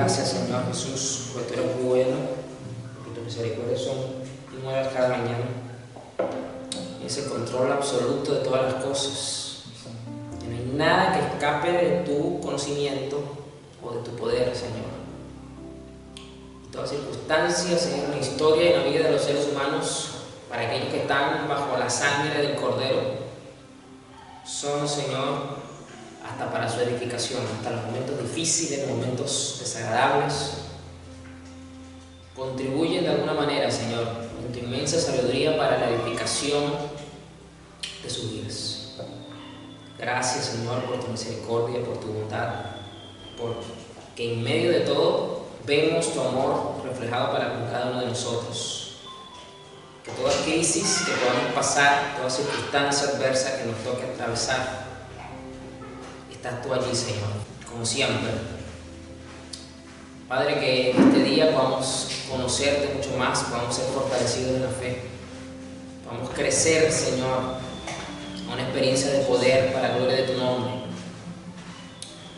gracias, Señor Jesús, porque tú eres bueno, porque tus misericordias son nuevas cada mañana. Y ese control absoluto de todas las cosas. Y no hay nada que escape de tu conocimiento o de tu poder, Señor. Y todas circunstancias, Señor, en la historia y en la vida de los seres humanos, para aquellos que están bajo la sangre del Cordero, son, Señor, hasta para su edificación, hasta los momentos difíciles, los momentos desagradables, contribuyen de alguna manera, Señor, en tu inmensa sabiduría para la edificación de sus vidas. Gracias, Señor, por tu misericordia, por tu bondad, porque en medio de todo vemos tu amor reflejado para con cada uno de nosotros. Que toda crisis que podamos pasar, toda circunstancia adversa que nos toque atravesar, estás tú allí, Señor, como siempre. Padre, que en este día podamos conocerte mucho más, podamos ser fortalecidos en la fe, podamos crecer, Señor, a una experiencia de poder para la gloria de tu nombre.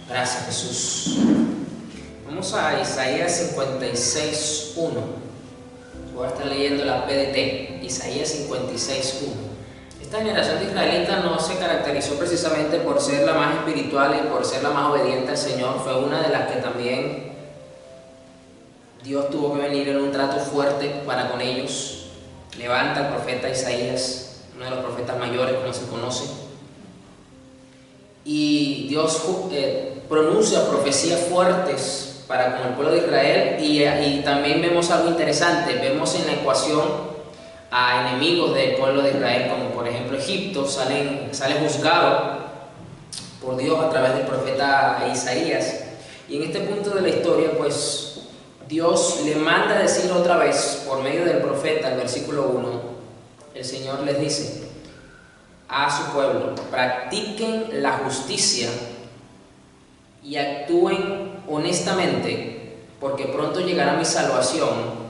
Gracias, Jesús. Vamos a Isaías 56:1. Voy a estar leyendo la PDT, Isaías 56:1. Esta generación de israelitas no se caracterizó precisamente por ser la más espiritual y por ser la más obediente al Señor. Fue una de las que también Dios tuvo que venir en un trato fuerte para con ellos. Levanta al profeta Isaías, uno de los profetas mayores como se conoce, y Dios pronuncia profecías fuertes para con el pueblo de Israel. Y también vemos algo interesante, vemos en la ecuación a enemigos del pueblo de Israel, como por ejemplo Egipto, sale juzgado por Dios a través del profeta Isaías. Y en este punto de la historia, pues Dios le manda a decir otra vez, por medio del profeta, el versículo 1, el Señor les dice a su pueblo: practiquen la justicia y actúen honestamente, porque pronto llegará mi salvación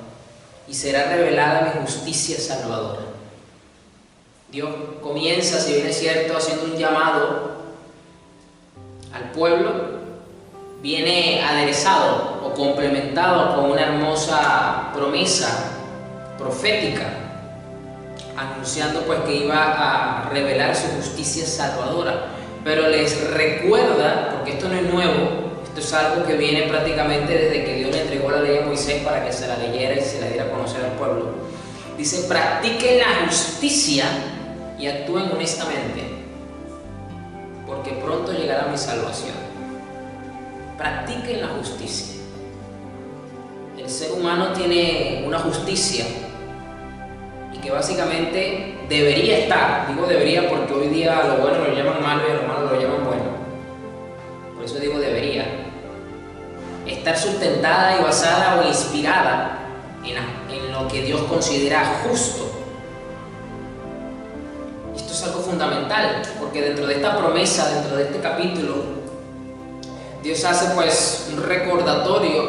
y será revelada mi justicia salvadora. Dios comienza, si bien es cierto, haciendo un llamado al pueblo, viene aderezado o complementado con una hermosa promesa profética, anunciando pues que iba a revelar su justicia salvadora. Pero les recuerda, porque esto no es nuevo, esto es algo que viene prácticamente desde que Dios le entregó la ley a Moisés para que se la leyera y se la diera a conocer al pueblo. Dice: practiquen la justicia y actúen honestamente, porque pronto llegará mi salvación. Practiquen la justicia. El ser humano tiene una justicia y que básicamente debería estar, digo debería porque hoy día lo bueno lo llaman malo y a lo malo lo llaman bueno. Por eso digo debería estar sustentada y basada o inspirada en lo que Dios considera justo. Esto es algo fundamental, porque dentro de esta promesa, dentro de este capítulo, Dios hace pues un recordatorio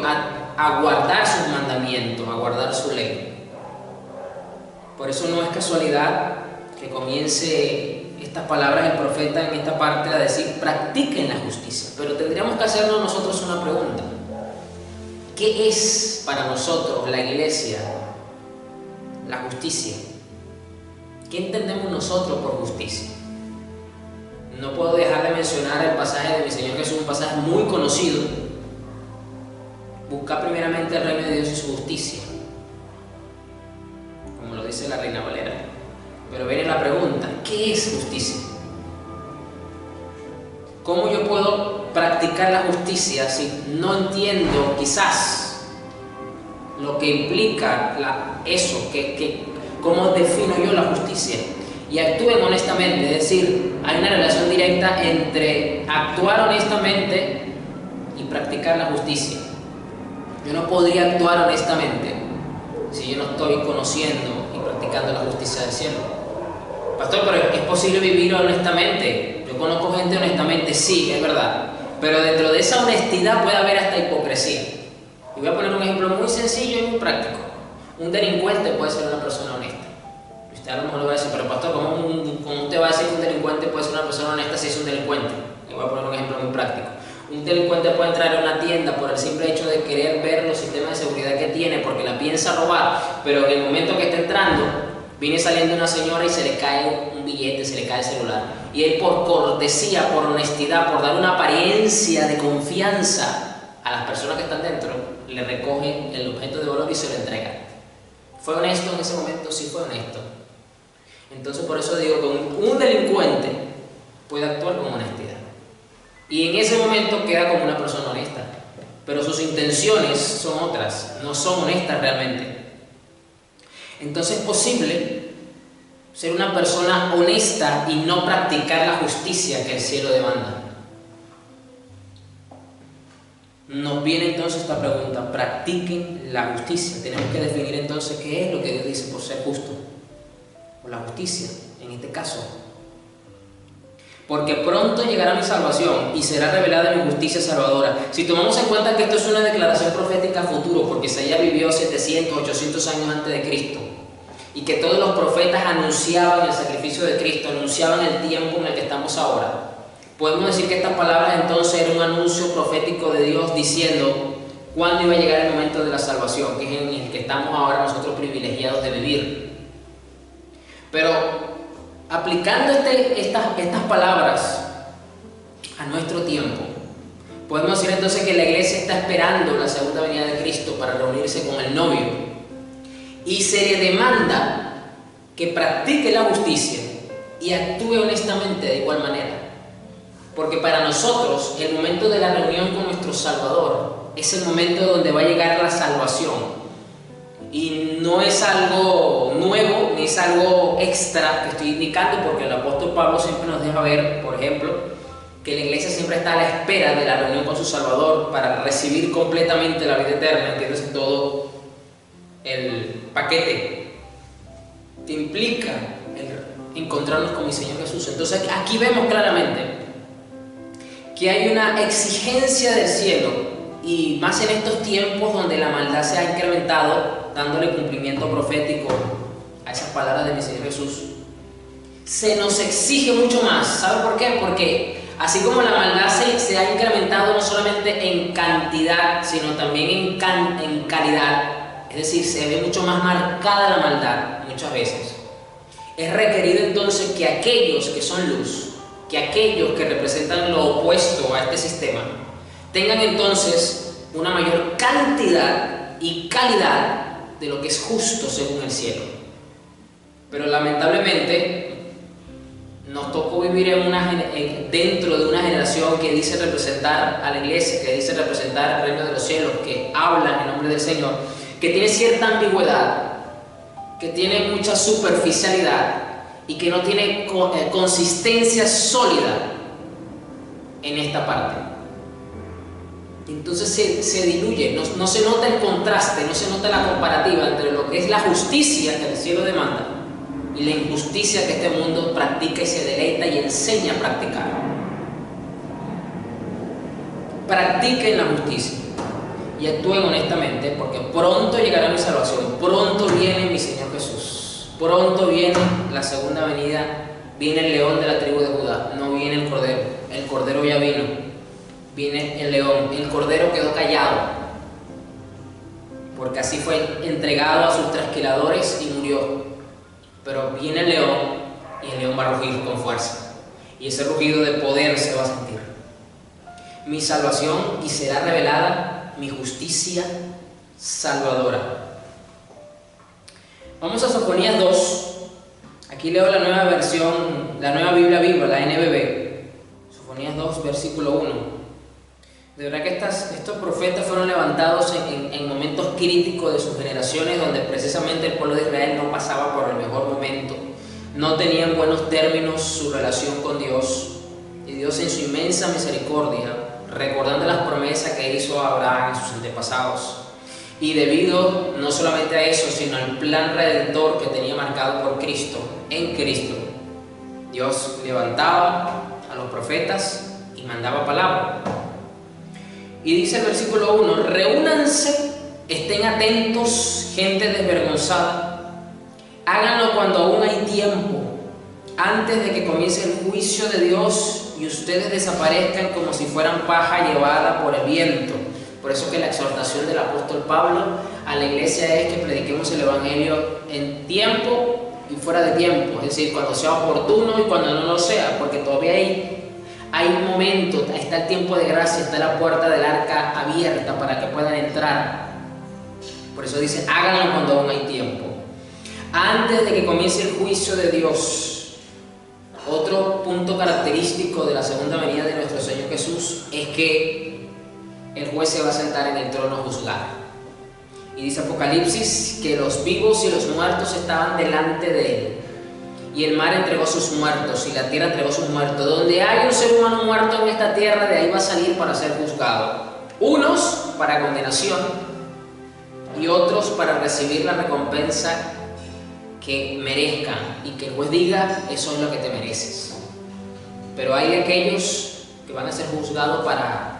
a guardar sus mandamientos, a guardar su ley. Por eso no es casualidad que comience estas palabras del profeta en esta parte a decir: practiquen la justicia. Pero tendríamos que hacernos nosotros una pregunta: ¿qué es para nosotros, la iglesia, la justicia? ¿Qué entendemos nosotros por justicia? No puedo dejar de mencionar el pasaje de mi Señor Jesús, un pasaje muy conocido: busca primeramente el reino de Dios y su justicia, como lo dice la Reina Valera. Pero viene la pregunta: ¿qué es justicia? ¿Cómo yo puedo practicar la justicia si no entiendo quizás lo que implica eso? ¿Cómo defino yo la justicia? Y actúen honestamente, es decir, hay una relación directa entre actuar honestamente y practicar la justicia. Yo no podría actuar honestamente si yo no estoy conociendo y practicando la justicia del cielo. Pastor, pero ¿es posible vivir honestamente? Yo conozco gente honestamente, sí, es verdad. Pero dentro de esa honestidad puede haber hasta hipocresía. Y voy a poner un ejemplo muy sencillo y muy práctico. Un delincuente puede ser una persona honesta. Usted a lo mejor le va a decir: pero pastor, ¿cómo usted va a decir que un delincuente puede ser una persona honesta si es un delincuente? Le voy a poner un ejemplo muy práctico. Un delincuente puede entrar a una tienda por el simple hecho de querer comienza a robar, pero en el momento que está entrando, viene saliendo una señora y se le cae un billete, se le cae el celular. Y él, por cortesía, por honestidad, por dar una apariencia de confianza a las personas que están dentro, le recoge el objeto de valor y se lo entrega. ¿Fue honesto en ese momento? Sí, fue honesto. Entonces, por eso digo que un delincuente puede actuar con honestidad. Y en ese momento queda como una persona honesta. Pero sus intenciones son otras, no son honestas realmente. Entonces es posible ser una persona honesta y no practicar la justicia que el cielo demanda. Nos viene entonces esta pregunta: practiquen la justicia. Tenemos que definir entonces qué es lo que Dios dice por ser justo, o la justicia en este caso. Porque pronto llegará mi salvación y será revelada mi justicia salvadora. Si tomamos en cuenta que esto es una declaración profética a futuro, porque Isaías vivió 700, 800 años antes de Cristo, y que todos los profetas anunciaban el sacrificio de Cristo, anunciaban el tiempo en el que estamos ahora, podemos decir que estas palabras entonces eran un anuncio profético de Dios diciendo cuándo iba a llegar el momento de la salvación, que es en el que estamos ahora nosotros privilegiados de vivir. Pero aplicando estas palabras a nuestro tiempo, podemos decir entonces que la iglesia está esperando la segunda venida de Cristo para reunirse con el novio, y se le demanda que practique la justicia y actúe honestamente de igual manera. Porque para nosotros el momento de la reunión con nuestro Salvador es el momento donde va a llegar la salvación. Y no es algo nuevo, ni es algo extra que estoy indicando, porque el apóstol Pablo siempre nos deja ver, por ejemplo, que la iglesia siempre está a la espera de la reunión con su Salvador para recibir completamente la vida eterna, ¿entiendes? Todo el paquete que implica el encontrarnos con mi Señor Jesús. Entonces aquí vemos claramente que hay una exigencia del cielo, y más en estos tiempos donde la maldad se ha incrementado, dándole cumplimiento profético a esas palabras de mi Señor Jesús. Se nos exige mucho más. ¿Sabe por qué? Porque así como la maldad se ha incrementado no solamente en cantidad, sino también en calidad, es decir, se ve mucho más marcada la maldad muchas veces. Es requerido entonces que aquellos que son luz, que aquellos que representan lo opuesto a este sistema, tengan entonces una mayor cantidad y calidad de lo que es justo según el cielo. Pero lamentablemente nos tocó vivir dentro de una generación que dice representar a la iglesia, que dice representar el reino de los cielos, que habla en nombre del Señor, que tiene cierta ambigüedad, que tiene mucha superficialidad y que no tiene consistencia sólida en esta parte. Entonces se diluye, no se nota el contraste, no se nota la comparativa entre lo que es la justicia que el cielo demanda y la injusticia que este mundo practica y se deleita y enseña a practicar. Practiquen la justicia y actúen honestamente, porque pronto llegará mi salvación, pronto viene mi Señor Jesús, pronto viene la segunda venida, viene el león de la tribu de Judá, no viene el cordero ya vino. Viene el león, el cordero quedó callado, porque así fue entregado a sus trasquiladores y murió. Pero viene el león y el león va a rugir con fuerza, y ese rugido de poder se va a sentir. Mi salvación, y será revelada mi justicia salvadora. Vamos a Sofonías 2. Aquí leo la nueva versión, la nueva Biblia viva, la NBB. Sofonías 2, versículo 1. De verdad que estos profetas fueron levantados en momentos críticos de sus generaciones, donde precisamente el pueblo de Israel no pasaba por el mejor momento, no tenía en buenos términos su relación con Dios, y Dios en su inmensa misericordia, recordando las promesas que hizo a Abraham y sus antepasados, y debido no solamente a eso, sino al plan redentor que tenía marcado por Cristo, en Cristo, Dios levantaba a los profetas y mandaba palabra. Y dice el versículo 1, reúnanse, estén atentos, gente desvergonzada, háganlo cuando aún hay tiempo, antes de que comience el juicio de Dios y ustedes desaparezcan como si fueran paja llevada por el viento. Por eso que la exhortación del apóstol Pablo a la iglesia es que prediquemos el evangelio en tiempo y fuera de tiempo, es decir, cuando sea oportuno y cuando no lo sea, porque todavía hay un momento, está el tiempo de gracia, está la puerta del arca abierta para que puedan entrar. Por eso dice, háganlo cuando aún hay tiempo. Antes de que comience el juicio de Dios, otro punto característico de la segunda venida de nuestro Señor Jesús es que el juez se va a sentar en el trono a juzgar. Y dice Apocalipsis que los vivos y los muertos estaban delante de él. Y el mar entregó sus muertos y la tierra entregó sus muertos. Donde hay un ser humano muerto en esta tierra, de ahí va a salir para ser juzgado. Unos para condenación y otros para recibir la recompensa que merezcan. Y que el juez diga, eso es lo que te mereces. Pero hay aquellos que van a ser juzgados para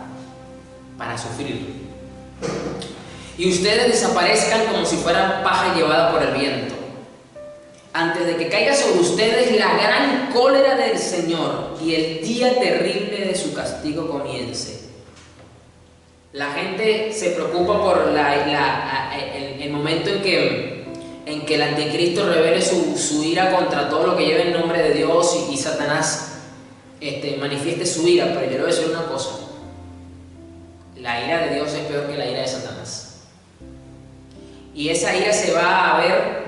sufrir. Y ustedes desaparezcan como si fueran paja llevada por el viento, antes de que caiga sobre ustedes la gran cólera del Señor y el día terrible de su castigo comience. La gente se preocupa por el momento en que el anticristo revele su ira contra todo lo que lleve el nombre de Dios y Satanás manifieste su ira. Pero yo le voy a decir una cosa: la ira de Dios es peor que la ira de Satanás. Y esa ira se va a ver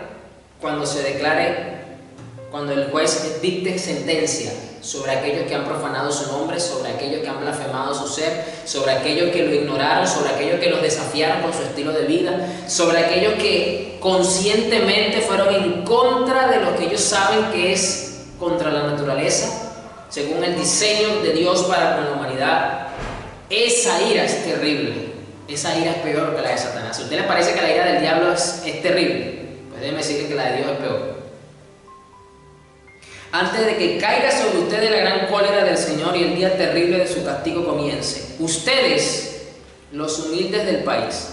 cuando el juez dicte sentencia sobre aquellos que han profanado su nombre, sobre aquellos que han blasfemado su ser, sobre aquellos que lo ignoraron, sobre aquellos que los desafiaron con su estilo de vida, sobre aquellos que conscientemente fueron en contra de lo que ellos saben que es contra la naturaleza, según el diseño de Dios para con la humanidad. Esa ira es terrible. Esa ira es peor que la de Satanás. Si a usted le parece que la ira del diablo es terrible, pues déjeme decirle que la de Dios es peor. Antes de que caiga sobre ustedes la gran cólera del Señor y el día terrible de su castigo comience, ustedes, los humildes del país.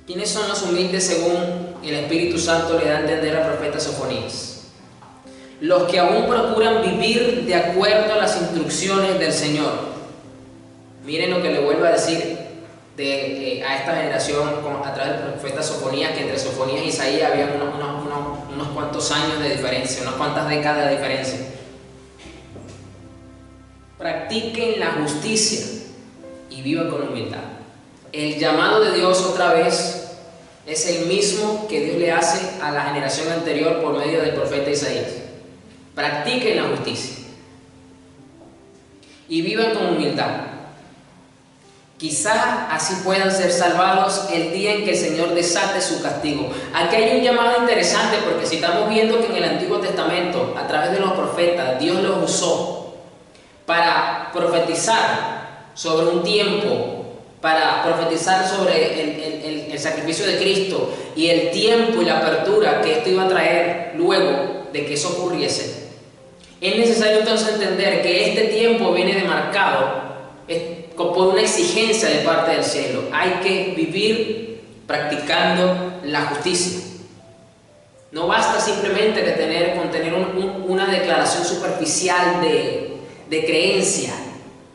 ¿Quiénes son los humildes según el Espíritu Santo le da a entender al profeta Sofonías? Los que aún procuran vivir de acuerdo a las instrucciones del Señor. Miren lo que le vuelvo a decir a esta generación a través del profeta Sofonías, que entre Sofonías y Isaías había unos cuantos años de diferencia, unas cuantas décadas de diferencia. Practiquen la justicia y vivan con humildad. El llamado de Dios, otra vez, es el mismo que Dios le hace a la generación anterior por medio del profeta Isaías. Practiquen la justicia y vivan con humildad. Quizás así puedan ser salvados el día en que el Señor desate su castigo. Aquí hay un llamado interesante, porque si estamos viendo que en el Antiguo Testamento, a través de los profetas, Dios los usó para profetizar sobre un tiempo, para profetizar sobre el sacrificio de Cristo y el tiempo y la apertura que esto iba a traer luego de que eso ocurriese. Es necesario entonces entender que este tiempo viene demarcado por una exigencia de parte del cielo. Hay que vivir practicando la justicia. No basta simplemente con tener una declaración superficial de creencia,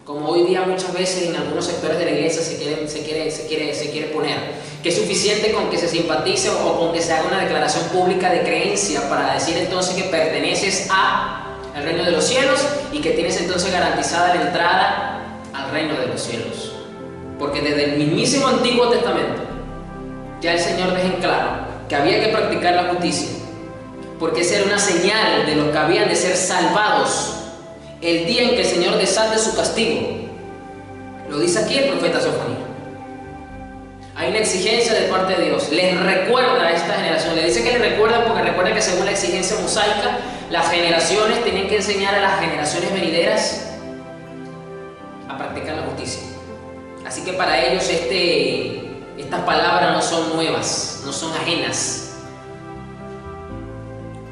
como hoy día muchas veces en algunos sectores de la iglesia se quiere poner, que es suficiente con que se simpatice o con que se haga una declaración pública de creencia para decir entonces que perteneces al reino de los cielos y que tienes entonces garantizada la entrada al reino de los cielos. Porque desde el mismísimo Antiguo Testamento ya el Señor deja en claro que había que practicar la justicia, porque esa era una señal de los que habían de ser salvados el día en que el Señor desate su castigo. Lo dice aquí el profeta Sofonías. Hay una exigencia de parte de Dios. Les recuerda a esta generación, le dice que les recuerda porque recuerda que según la exigencia mosaica, las generaciones tenían que enseñar a las generaciones venideras a practicar la justicia. Así que para ellos estas palabras no son nuevas, no son ajenas.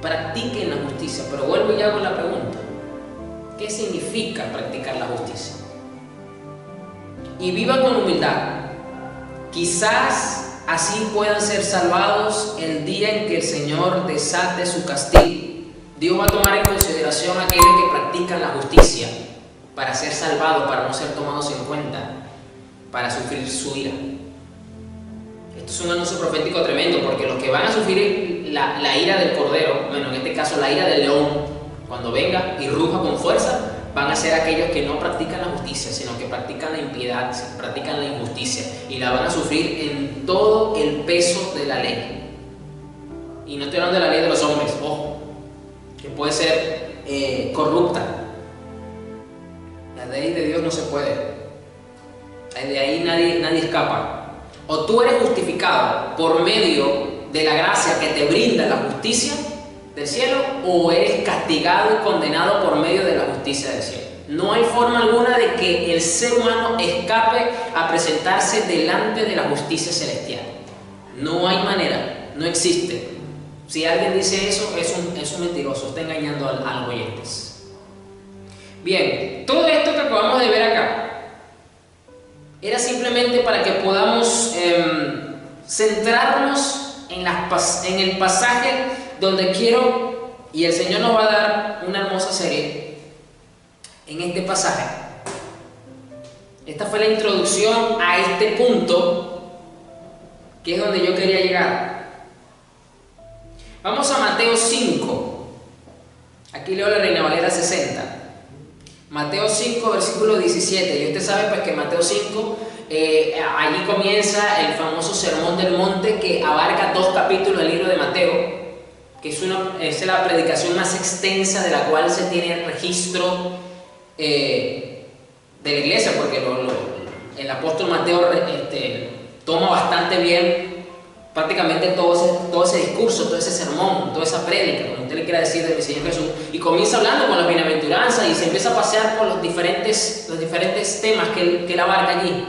Practiquen la justicia. Pero vuelvo y hago la pregunta: ¿qué significa practicar la justicia? Y vivan con humildad. Quizás así puedan ser salvados el día en que el Señor desate su castigo. Dios va a tomar en consideración a aquellos que practican la justicia para ser salvados, para no ser tomados en cuenta. para sufrir su ira. Esto es un anuncio profético tremendo, porque los que van a sufrir la ira del cordero, bueno, en este caso la ira del león, cuando venga y ruja con fuerza, van a ser aquellos que no practican la justicia, sino que practican la impiedad, practican la injusticia, y la van a sufrir en todo el peso de la ley. Y no estoy hablando de la ley de los hombres, ojo, que puede ser corrupta. La ley de Dios no se puede. De ahí nadie escapa. O tú eres justificado por medio de la gracia que te brinda la justicia del cielo, o eres castigado y condenado por medio de la justicia del cielo. No hay forma alguna de que el ser humano escape a presentarse delante de la justicia celestial. No hay manera, no existe. Si alguien dice eso, es un mentiroso, está engañando a los oyentes. Bien, todo esto que acabamos de ver acá era simplemente para que podamos centrarnos en el pasaje donde quiero, y el Señor nos va a dar una hermosa serie en este pasaje. Esta fue la introducción a este punto, que es donde yo quería llegar. Vamos a Mateo 5. Aquí leo la Reina Valera 60. Mateo 5, versículo 17. Y usted sabe pues que Mateo 5, allí comienza el famoso Sermón del Monte, que abarca 2 capítulos del libro de Mateo, que es la predicación más extensa de la cual se tiene registro de la iglesia, porque el apóstol Mateo toma bastante bien prácticamente todo ese discurso, todo ese sermón, toda esa prédica, como usted le quiera decir, del Señor Jesús, y comienza hablando con las bienaventuranzas y se empieza a pasear por los diferentes temas que él abarca allí.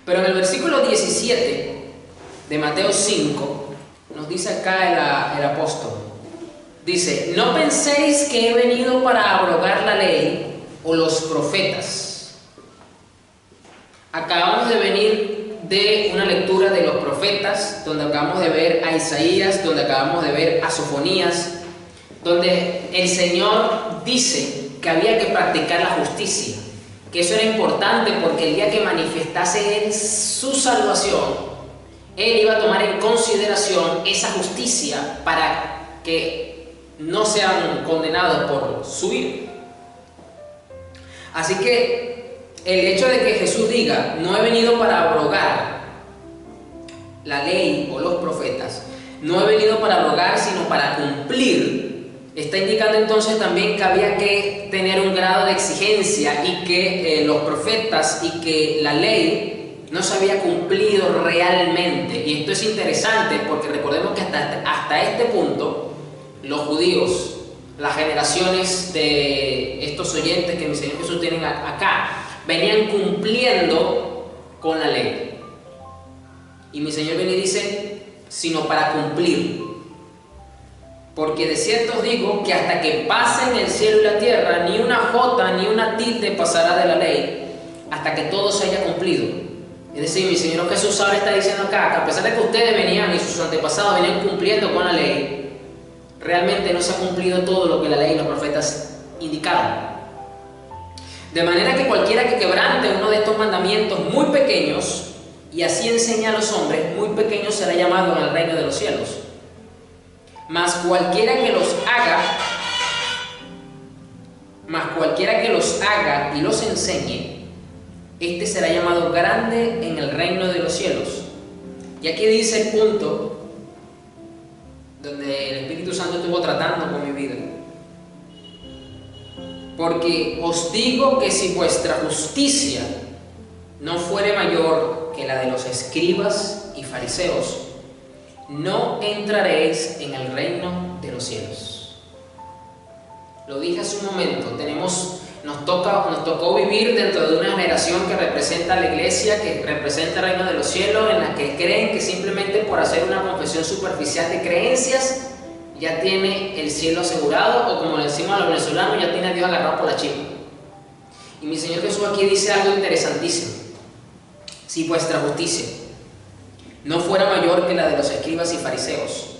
Pero en el versículo 17 de Mateo 5 nos dice acá el apóstol, dice: no penséis que he venido para abrogar la ley o los profetas. Acabamos de venir de una lectura de los profetas, donde acabamos de ver a Isaías, donde acabamos de ver a Sofonías, donde el Señor dice que había que practicar la justicia, que eso era importante porque el día que manifestase Él su salvación, Él iba a tomar en consideración esa justicia para que no sean condenados por su ira. Así que el hecho de que Jesús diga: no he venido para abrogar la ley o los profetas, no he venido para abrogar sino para cumplir, está indicando entonces también que había que tener un grado de exigencia, y que los profetas y que la ley no se había cumplido realmente. Y esto es interesante porque recordemos que hasta este punto los judíos, las generaciones de estos oyentes que mi Señor Jesús tienen acá, venían cumpliendo con la ley. Y mi Señor viene y dice: sino para cumplir. Porque de cierto os digo que hasta que pasen el cielo y la tierra, ni una jota ni una tilde pasará de la ley, hasta que todo se haya cumplido. Es decir, mi Señor Jesús ahora está diciendo acá que a pesar de que ustedes venían y sus antepasados venían cumpliendo con la ley, realmente no se ha cumplido todo lo que la ley y los profetas indicaron. De manera que cualquiera que quebrante uno de estos mandamientos muy pequeños, y así enseña a los hombres, muy pequeño será llamado en el reino de los cielos. Mas cualquiera que los haga y los enseñe, este será llamado grande en el reino de los cielos. Y aquí dice el punto donde el Espíritu Santo estuvo tratando con mi vida. Porque os digo que si vuestra justicia no fuere mayor que la de los escribas y fariseos, no entraréis en el reino de los cielos. Lo dije hace un momento, nos tocó vivir dentro de una generación que representa a la iglesia, que representa el reino de los cielos, en la que creen que simplemente por hacer una confesión superficial de creencias ya tiene el cielo asegurado, o como le decimos a los venezolanos, ya tiene a Dios agarrado por la chiva. Y mi Señor Jesús aquí dice algo interesantísimo: si vuestra justicia no fuera mayor que la de los escribas y fariseos,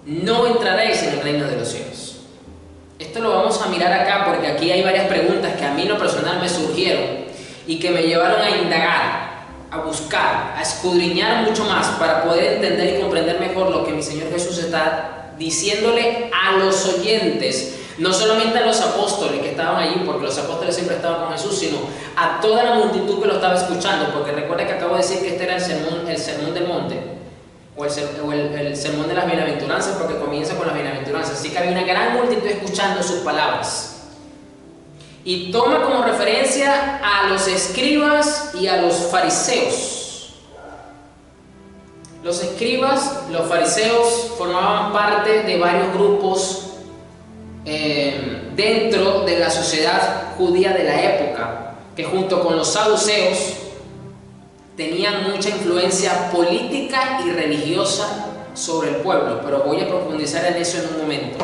no entraréis en el reino de los cielos. Esto lo vamos a mirar acá porque aquí hay varias preguntas que a mí en lo personal me surgieron, y que me llevaron a indagar, a buscar, a escudriñar mucho más para poder entender y comprender mejor lo que mi Señor Jesús está diciéndole a los oyentes, no solamente a los apóstoles que estaban allí, porque los apóstoles siempre estaban con Jesús, sino a toda la multitud que lo estaba escuchando, porque recuerda que acabo de decir que este era el sermón del monte, o el sermón de las bienaventuranzas, porque comienza con las bienaventuranzas, así que había una gran multitud escuchando sus palabras. Y toma como referencia a los escribas y a los fariseos. Los escribas, los fariseos formaban parte de varios grupos dentro de la sociedad judía de la época, que junto con los saduceos tenían mucha influencia política y religiosa sobre el pueblo, pero voy a profundizar en eso en un momento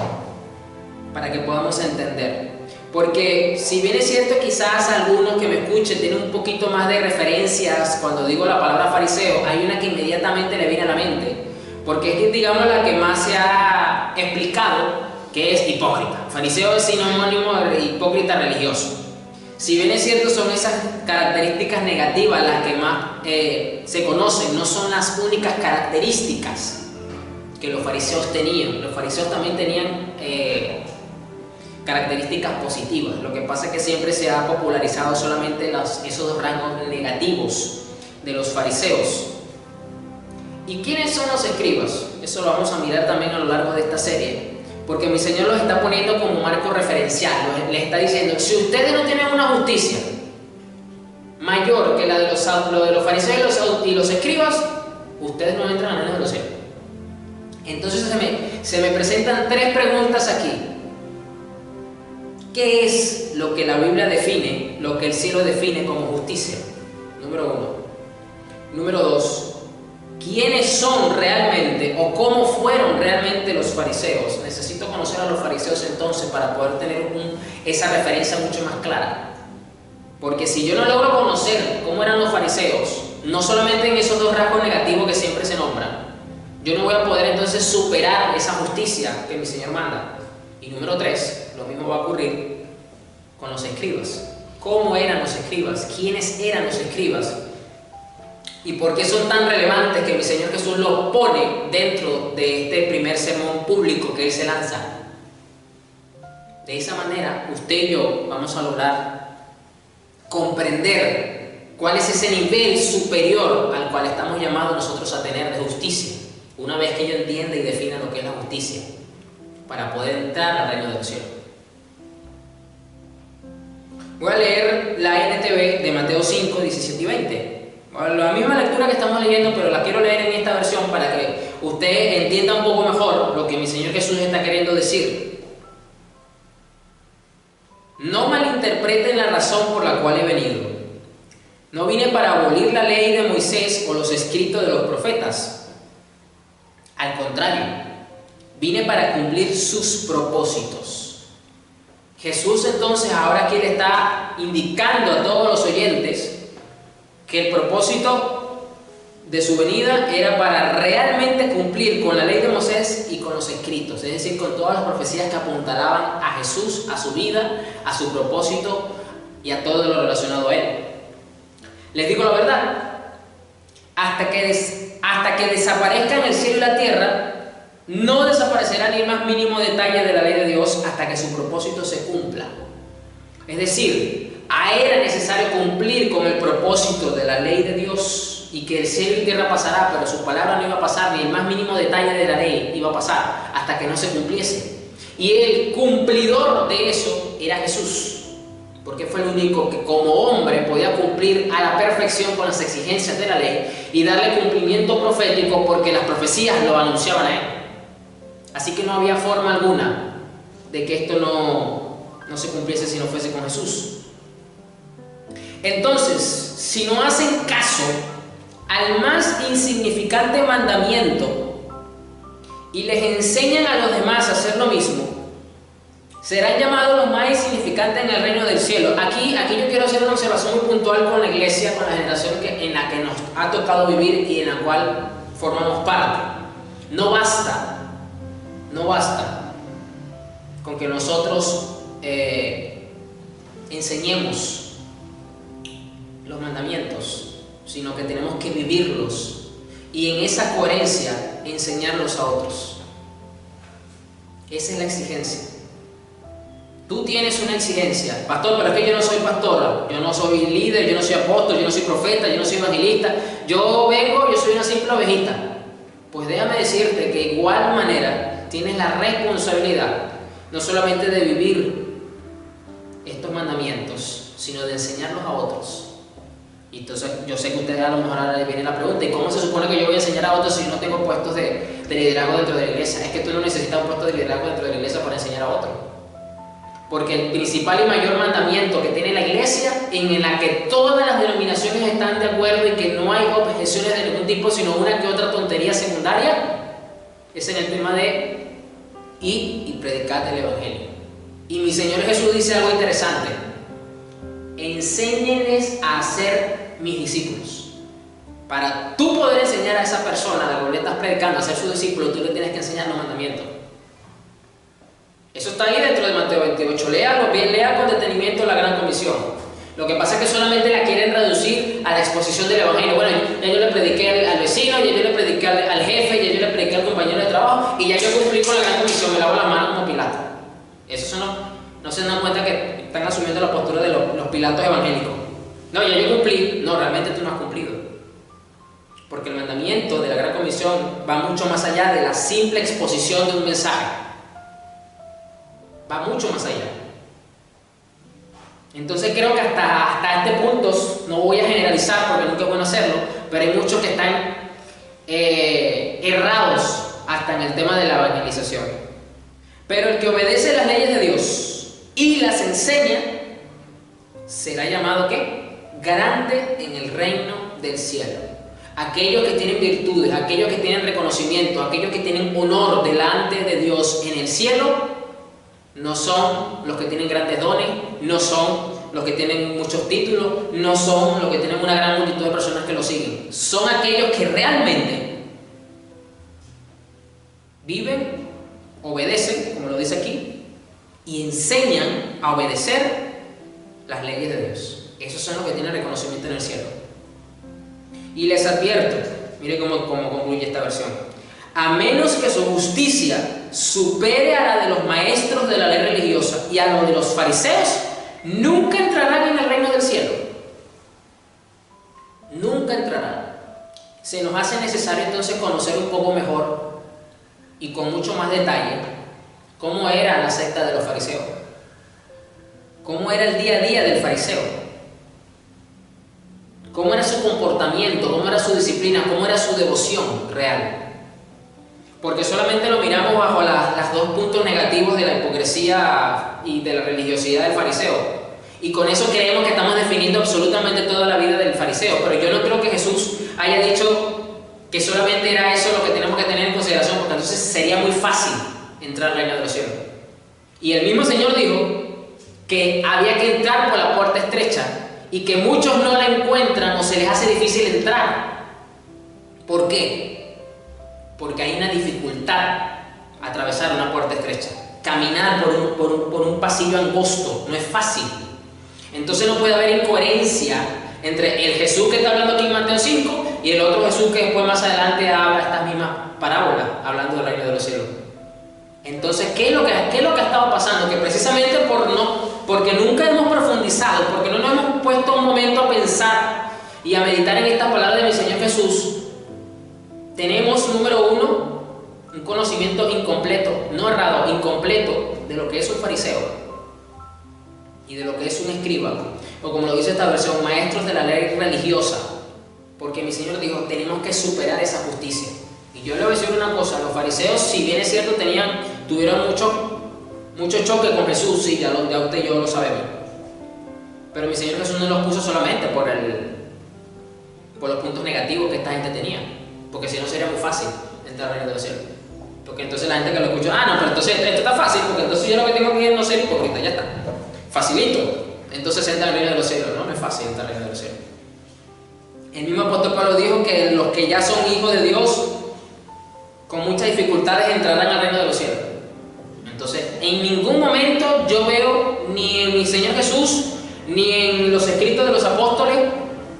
para que podamos entender. Porque si bien es cierto, quizás algunos que me escuchen tienen un poquito más de referencias cuando digo la palabra fariseo, hay una que inmediatamente le viene a la mente, porque es, digamos, la que más se ha explicado, que es hipócrita. Fariseo es sinónimo de hipócrita religioso. Si bien es cierto, son esas características negativas las que más se conocen, no son las únicas características que los fariseos tenían. Los fariseos también tenían características positivas. Lo que pasa es que siempre se ha popularizado solamente esos dos rangos negativos de los fariseos. ¿Y quiénes son los escribas? Eso lo vamos a mirar también a lo largo de esta serie, porque mi Señor los está poniendo como marco referencial. Les está diciendo, si ustedes no tienen una justicia mayor que la de los fariseos y los escribas, ustedes no entran al reino de los cielos. Entonces se me presentan tres preguntas aquí. ¿Qué es lo que la Biblia define, lo que el cielo define como justicia? Número uno. Número dos, ¿quiénes son realmente o cómo fueron realmente los fariseos? Necesito conocer a los fariseos entonces para poder tener esa referencia mucho más clara. Porque si yo no logro conocer cómo eran los fariseos, no solamente en esos dos rasgos negativos que siempre se nombran, yo no voy a poder entonces superar esa justicia que mi Señor manda. Y número tres, lo mismo va a ocurrir con los escribas. ¿Cómo eran los escribas? ¿Quiénes eran los escribas? ¿Y por qué son tan relevantes que mi Señor Jesús los pone dentro de este primer sermón público que Él se lanza? De esa manera, usted y yo vamos a lograr comprender cuál es ese nivel superior al cual estamos llamados nosotros a tener de justicia, una vez que yo entienda y defina lo que es la justicia, para poder entrar al reino del cielo. Voy a leer la NTV de Mateo 5, 17 y 20. La misma lectura que estamos leyendo, pero la quiero leer en esta versión para que usted entienda un poco mejor lo que mi Señor Jesús está queriendo decir. No malinterpreten la razón por la cual he venido. No vine para abolir la ley de Moisés o los escritos de los profetas. Al contrario, vine para cumplir sus propósitos. Jesús entonces ahora aquí le está indicando a todos los oyentes que el propósito de su venida era para realmente cumplir con la ley de Moisés y con los escritos, es decir, con todas las profecías que apuntalaban a Jesús, a su vida, a su propósito y a todo lo relacionado a Él. Les digo la verdad, hasta que desaparezcan el cielo y la tierra, no desaparecerá ni el más mínimo detalle de la ley de Dios hasta que su propósito se cumpla. Es decir, a Él era necesario cumplir con el propósito de la ley de Dios, y que el cielo y tierra pasará, pero su palabra no iba a pasar, ni el más mínimo detalle de la ley iba a pasar hasta que no se cumpliese. Y el cumplidor de eso era Jesús, porque fue el único que como hombre podía cumplir a la perfección con las exigencias de la ley y darle cumplimiento profético, porque las profecías lo anunciaban a Él. Así que no había forma alguna de que esto no se cumpliese si no fuese con Jesús. Entonces, si no hacen caso al más insignificante mandamiento y les enseñan a los demás a hacer lo mismo, serán llamados los más insignificantes en el reino del cielo. Aquí yo quiero hacer una observación muy puntual con la iglesia, con la generación en la que nos ha tocado vivir y en la cual formamos parte. No basta con que nosotros enseñemos los mandamientos, sino que tenemos que vivirlos y en esa coherencia enseñarlos a otros. Esa es la exigencia. Tú tienes una exigencia, pastor, pero es que yo no soy pastora, yo no soy líder, yo no soy apóstol, yo no soy profeta, yo no soy evangelista, yo soy una simple ovejita. Pues déjame decirte que de igual manera tienes la responsabilidad no solamente de vivir estos mandamientos, sino de enseñarlos a otros. Y entonces yo sé que ustedes a lo mejor ahora les viene la pregunta, ¿y cómo se supone que yo voy a enseñar a otros si yo no tengo puestos de liderazgo dentro de la iglesia? Es que tú no necesitas un puesto de liderazgo dentro de la iglesia para enseñar a otros. Porque el principal y mayor mandamiento que tiene la iglesia, en la que todas las denominaciones están de acuerdo y que no hay objeciones de ningún tipo, sino una que otra tontería secundaria, es en el tema de ir y predicar el evangelio. Y mi Señor Jesús dice algo interesante: enséñenles a ser mis discípulos. Para tú poder enseñar a esa persona a la cual le estás predicando a ser su discípulo, tú le tienes que enseñar los mandamientos. Eso está ahí dentro de Mateo 28. Léalo bien, lea con detenimiento la Gran Comisión. Lo que pasa es que solamente la quieren reducir a la exposición del evangelio. Bueno, ya yo le prediqué al vecino, ya yo le prediqué al jefe, ya yo le prediqué al compañero de trabajo y ya yo cumplí con la Gran Comisión, me lavo las manos como Pilato. Eso no se dan cuenta que están asumiendo la postura de los Pilatos evangélicos. No, ya yo cumplí. No, realmente tú no has cumplido. Porque el mandamiento de la Gran Comisión va mucho más allá de la simple exposición de un mensaje. Va mucho más allá. Entonces creo que hasta este punto, no voy a generalizar porque nunca es bueno hacerlo, pero hay muchos que están errados hasta en el tema de la evangelización. Pero el que obedece las leyes de Dios y las enseña, será llamado ¿qué? Grande en el reino del cielo. Aquellos que tienen virtudes, aquellos que tienen reconocimiento, aquellos que tienen honor delante de Dios en el cielo, no son los que tienen grandes dones, no son los que tienen muchos títulos, no son los que tienen una gran multitud de personas que lo siguen. Son aquellos que realmente viven, obedecen, como lo dice aquí, y enseñan a obedecer las leyes de Dios. Esos son los que tienen reconocimiento en el cielo. Y les advierto, mire cómo concluye esta versión: a menos que su justicia supere a la de los maestros de la ley religiosa y a lo de los fariseos, nunca entrarán en el reino del cielo. Nunca entrarán. Se nos hace necesario entonces conocer un poco mejor y con mucho más detalle cómo era la secta de los fariseos, cómo era el día a día del fariseo, cómo era su comportamiento, cómo era su disciplina, cómo era su devoción real. Porque solamente lo miramos bajo las dos puntos negativos de la hipocresía y de la religiosidad del fariseo. Y con eso creemos que estamos definiendo absolutamente toda la vida del fariseo. Pero yo no creo que Jesús haya dicho que solamente era eso lo que tenemos que tener en consideración, porque entonces sería muy fácil entrar al reino de los cielos. Y el mismo Señor dijo que había que entrar por la puerta estrecha y que muchos no la encuentran o se les hace difícil entrar. ¿Por qué? Porque hay una dificultad atravesar una puerta estrecha. Caminar por un pasillo angosto no es fácil. Entonces no puede haber incoherencia entre el Jesús que está hablando aquí en Mateo 5 y el otro Jesús que después más adelante habla estas mismas parábolas hablando del reino de los cielos. Entonces, ¿qué es lo que ha estado pasando? Que precisamente porque nunca hemos profundizado, porque no nos hemos puesto un momento a pensar y a meditar en esta palabra de mi Señor Jesús, tenemos, número uno, un conocimiento incompleto, no errado, incompleto de lo que es un fariseo y de lo que es un escriba, o como lo dice esta versión, maestros de la ley religiosa, porque mi Señor dijo, tenemos que superar esa justicia. Y yo le voy a decir una cosa: los fariseos, si bien es cierto, tuvieron mucho choque con Jesús, sí, ya usted y yo lo sabemos, pero mi Señor Jesús no los puso solamente por los puntos negativos que esta gente tenía, porque si no sería muy fácil entrar al reino de los cielos. Porque entonces la gente que lo escucha, no, pero entonces esto está fácil, porque entonces yo lo que tengo que es no ser hipócrita, ya está, facilito. Entonces entra al reino de los cielos. No es fácil entrar al reino de los cielos. El mismo apóstol Pablo dijo que los que ya son hijos de Dios, con muchas dificultades entrarán al reino de los cielos. Entonces, en ningún momento yo veo, ni en mi Señor Jesús, ni en los escritos de los apóstoles,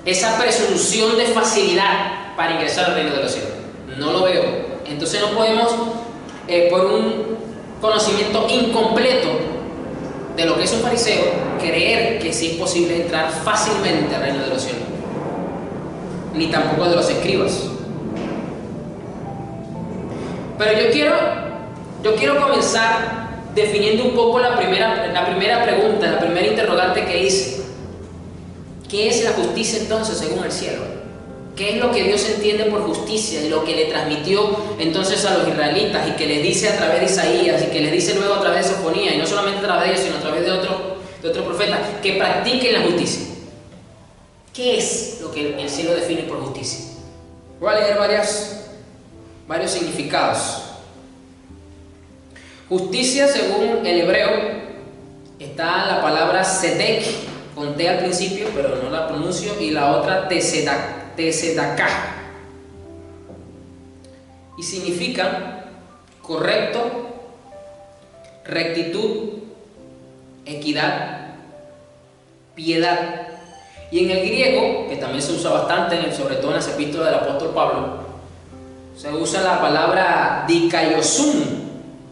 esa presunción de facilidad para ingresar al reino de los cielos. No lo veo. Entonces no podemos, por un conocimiento incompleto de lo que es un fariseo, creer que sí es posible entrar fácilmente al reino de los cielos, ni tampoco de los escribas. Pero yo quiero comenzar definiendo un poco la primera pregunta, la primera interrogante que hice. ¿Qué es la justicia entonces según el cielo? ¿Qué es lo que Dios entiende por justicia y lo que le transmitió entonces a los israelitas y que les dice a través de Isaías y que les dice luego a través de Sofonía, y no solamente a través de ellos sino a través de otro profeta, que practiquen la justicia? ¿Qué es lo que el cielo define por justicia? Voy a leer varios significados. Justicia, según el hebreo, está la palabra tzedek, con T al principio, pero no la pronuncio, y la otra tzedakah. Y significa correcto, rectitud, equidad, piedad. Y en el griego, que también se usa bastante, sobre todo en las epístolas del apóstol Pablo, se usa la palabra dikaiosum.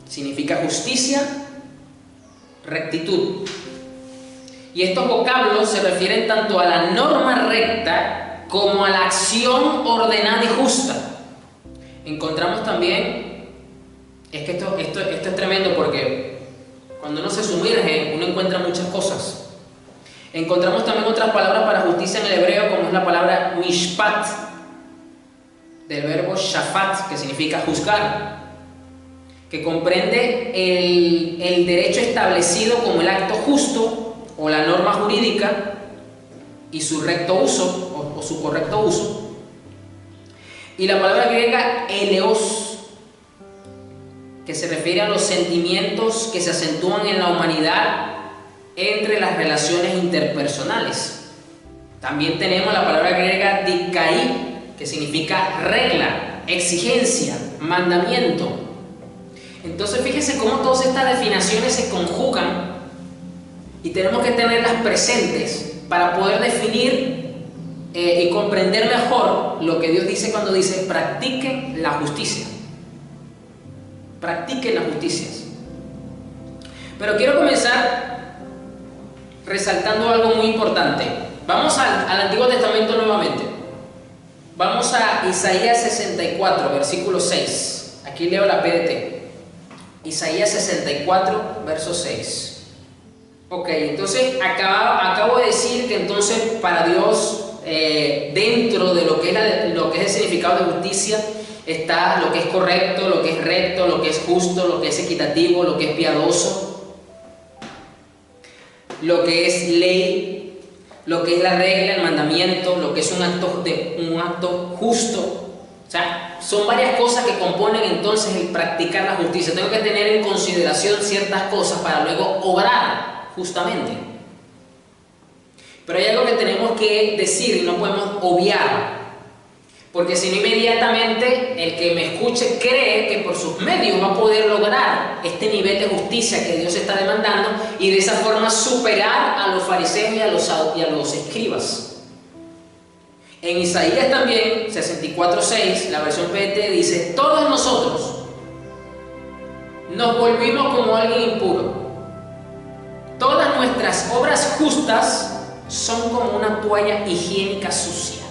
Significa justicia, rectitud. Y estos vocablos se refieren tanto a la norma recta como a la acción ordenada y justa. Encontramos también, es que esto es tremendo porque cuando uno se sumerge, uno encuentra muchas cosas. Encontramos también otras palabras para justicia en el hebreo, como es la palabra mishpat, del verbo shafat, que significa juzgar, que comprende el derecho establecido como el acto justo o la norma jurídica y su recto uso o su correcto uso. Y la palabra griega eleos, que se refiere a los sentimientos que se acentúan en la humanidad entre las relaciones interpersonales. También tenemos la palabra griega dikai, que significa regla, exigencia, mandamiento. Entonces fíjense cómo todas estas definiciones se conjugan y tenemos que tenerlas presentes para poder definir y comprender mejor lo que Dios dice cuando dice practiquen la justicia. Practiquen la justicia. Pero quiero comenzar resaltando algo muy importante. Vamos al Antiguo Testamento nuevamente. Vamos a Isaías 64, versículo 6. Aquí leo la PDT. Isaías 64, verso 6. Ok, entonces acabo de decir que entonces para Dios, dentro de lo que es el significado de justicia, está lo que es correcto, lo que es recto, lo que es justo, lo que es equitativo, lo que es piadoso, lo que es ley, lo que es la regla, el mandamiento, lo que es un acto justo. O sea, son varias cosas que componen entonces el practicar la justicia. Tengo que tener en consideración ciertas cosas para luego obrar justamente. Pero hay algo que tenemos que decir y no podemos obviar, porque si no, inmediatamente el que me escuche cree que por sus medios va a poder lograr este nivel de justicia que Dios está demandando y de esa forma superar a los fariseos y a los escribas. En Isaías también, 64:6, la versión PDT dice: todos nosotros nos volvimos como alguien impuro. Todas nuestras obras justas son como una toalla higiénica sucia.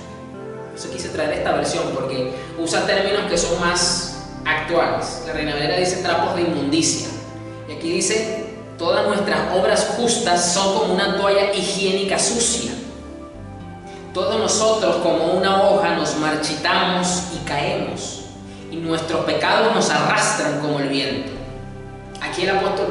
Eso quise traer esta versión porque usa términos que son más actuales. La Reina Valera dice trapos de inmundicia. Y aquí dice: todas nuestras obras justas son como una toalla higiénica sucia. Todos nosotros como una hoja nos marchitamos y caemos, y nuestros pecados nos arrastran como el viento. Aquí el apóstol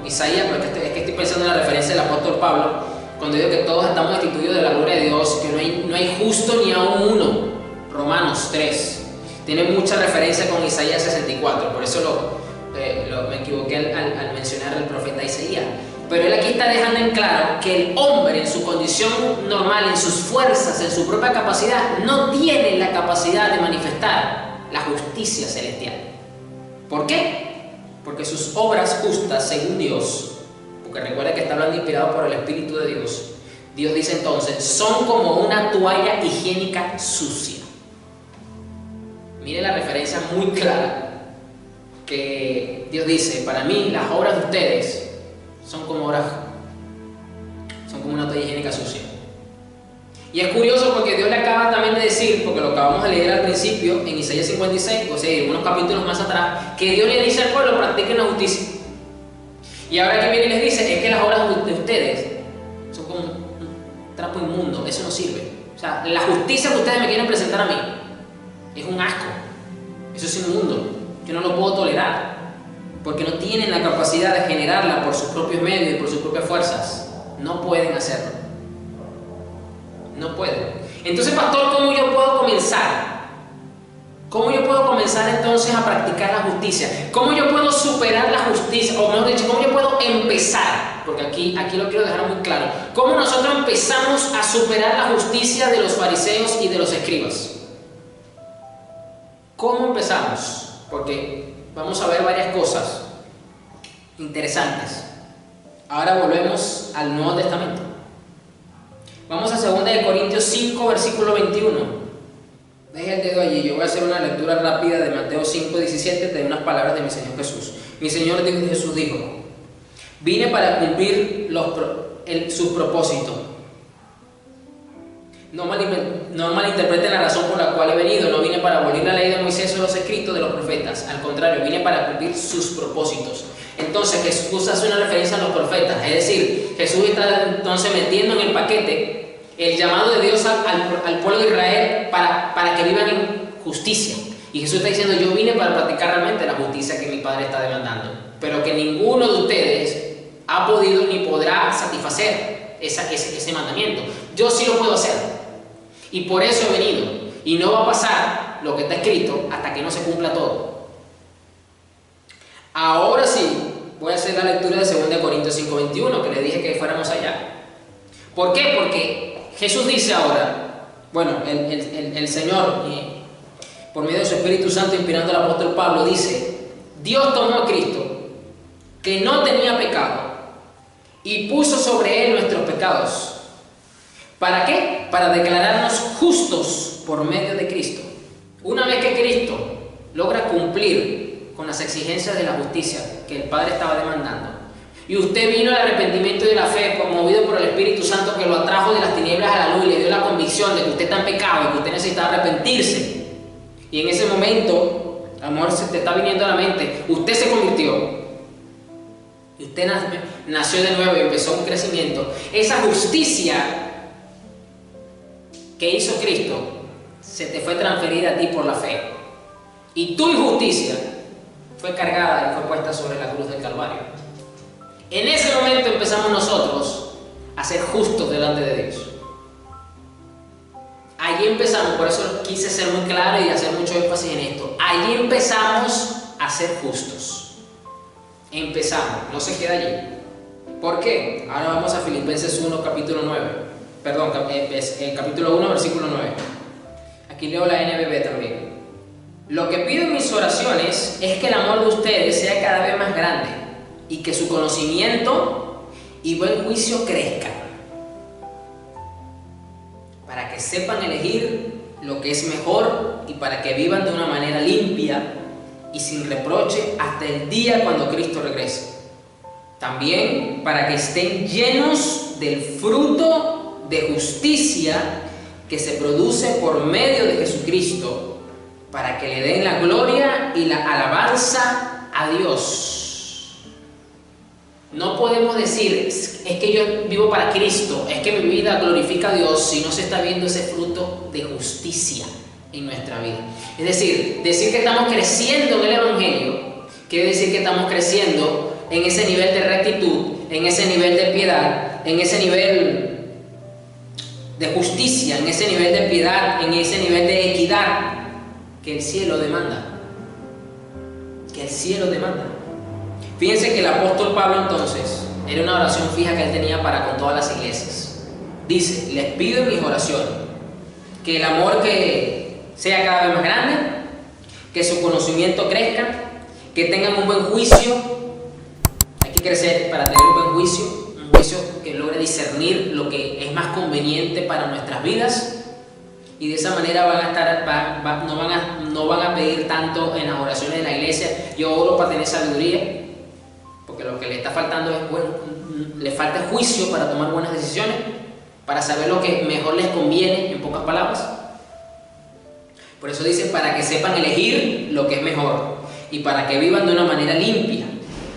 Isaías, porque es que estoy pensando en la referencia del apóstol Pablo, cuando digo que todos estamos destituidos de la gloria de Dios, que no hay justo ni aún uno. Romanos 3. Tiene mucha referencia con Isaías 64, por eso me equivoqué al mencionar al profeta Isaías. Pero él aquí está dejando en claro que el hombre en su condición normal, en sus fuerzas, en su propia capacidad, no tiene la capacidad de manifestar la justicia celestial. ¿Por qué? Porque sus obras justas, según Dios, porque recuerda que está hablando inspirado por el Espíritu de Dios, Dios dice entonces, son como una toalla higiénica sucia. Mire la referencia muy clara que Dios dice, para mí las obras de ustedes son como una toalla higiénica sucia. Y es curioso porque Dios le acaba también de decir, porque lo acabamos de leer al principio en Isaías 56, o sea, unos capítulos más atrás, que Dios le dice al pueblo, practiquen la justicia. Y ahora que viene y les dice, es que las obras de ustedes son como un trapo inmundo, eso no sirve. O sea, la justicia que ustedes me quieren presentar a mí es un asco, eso es inmundo, yo no lo puedo tolerar, porque no tienen la capacidad de generarla por sus propios medios y por sus propias fuerzas. No pueden hacerlo. No pueden. Entonces, pastor, ¿cómo yo puedo comenzar? ¿Cómo yo puedo comenzar entonces a practicar la justicia? ¿Cómo yo puedo superar la justicia? O mejor dicho, ¿cómo yo puedo empezar? Porque aquí lo quiero dejar muy claro. ¿Cómo nosotros empezamos a superar la justicia de los fariseos y de los escribas? ¿Cómo empezamos? Porque vamos a ver varias cosas interesantes. Ahora volvemos al Nuevo Testamento. Vamos a 2 Corintios 5, versículo 21. Deje el dedo allí, yo voy a hacer una lectura rápida de Mateo 5, 17 de unas palabras de mi Señor Jesús. Mi Señor Jesús dijo, vine para cumplir sus propósitos. No malinterpreten la razón por la cual he venido. No vine para abolir la ley de Moisés o los escritos de los profetas. Al contrario, vine para cumplir sus propósitos. Entonces Jesús hace una referencia a los profetas. Es decir, Jesús está entonces metiendo en el paquete el llamado de Dios al pueblo de Israel para que vivan en justicia. Y Jesús está diciendo, yo vine para practicar realmente la justicia que mi Padre está demandando. Pero que ninguno de ustedes ha podido ni podrá satisfacer ese mandamiento. Yo sí lo puedo hacer. Y por eso he venido. Y no va a pasar lo que está escrito hasta que no se cumpla todo. Ahora sí, voy a hacer la lectura de 2 Corintios 5:21, que le dije que fuéramos allá. ¿Por qué? Porque Jesús dice ahora, bueno, el Señor, por medio de su Espíritu Santo, inspirando al apóstol Pablo, dice, Dios tomó a Cristo, que no tenía pecado, y puso sobre él nuestros pecados. ¿Para qué? Para declararnos justos por medio de Cristo. Una vez que Cristo logra cumplir con las exigencias de la justicia que el Padre estaba demandando, y usted vino al arrepentimiento de la fe, conmovido por el Espíritu Santo que lo atrajo de las tinieblas a la luz y le dio la convicción de que usted está en pecado y que usted necesita arrepentirse, y en ese momento, amor, se te está viniendo a la mente, usted se convirtió, y usted nació de nuevo y empezó un crecimiento. Esa justicia que hizo Cristo se te fue transferida a ti por la fe, y tu injusticia fue cargada y fue puesta sobre la cruz del Calvario. En ese momento empezamos nosotros a ser justos delante de Dios. Allí empezamos, por eso quise ser muy claro y hacer mucho énfasis en esto. Allí empezamos a ser justos. Empezamos, no se queda allí. ¿Por qué? Ahora vamos a Filipenses 1, capítulo 9. Perdón, capítulo 1, versículo 9. Aquí leo la NBB también. Lo que pido en mis oraciones es que el amor de ustedes sea cada vez más grande y que su conocimiento y buen juicio crezcan, para que sepan elegir lo que es mejor y para que vivan de una manera limpia y sin reproche hasta el día cuando Cristo regrese. También para que estén llenos del fruto de justicia que se produce por medio de Jesucristo, para que le den la gloria y la alabanza a Dios. No podemos decir, es que yo vivo para Cristo, es que mi vida glorifica a Dios, si no se está viendo ese fruto de justicia en nuestra vida. Es decir que estamos creciendo en el Evangelio, quiere decir que estamos creciendo en ese nivel de rectitud, en ese nivel de piedad, en ese nivel de justicia, en ese nivel de piedad, en ese nivel de equidad que el cielo demanda. Que el cielo demanda. Fíjense que el apóstol Pablo entonces, era una oración fija que él tenía para con todas las iglesias. Dice, les pido en mis oraciones que el amor que sea cada vez más grande, que su conocimiento crezca, que tengan un buen juicio. Hay que crecer para tener un buen juicio, un juicio que logre discernir lo que es más conveniente para nuestras vidas, y de esa manera van a estar, no van a pedir tanto en las oraciones de la iglesia: yo oro para tener sabiduría, porque lo que le está faltando es, bueno, le falta juicio para tomar buenas decisiones, para saber lo que mejor les conviene, en pocas palabras. Por eso dice: para que sepan elegir lo que es mejor, y para que vivan de una manera limpia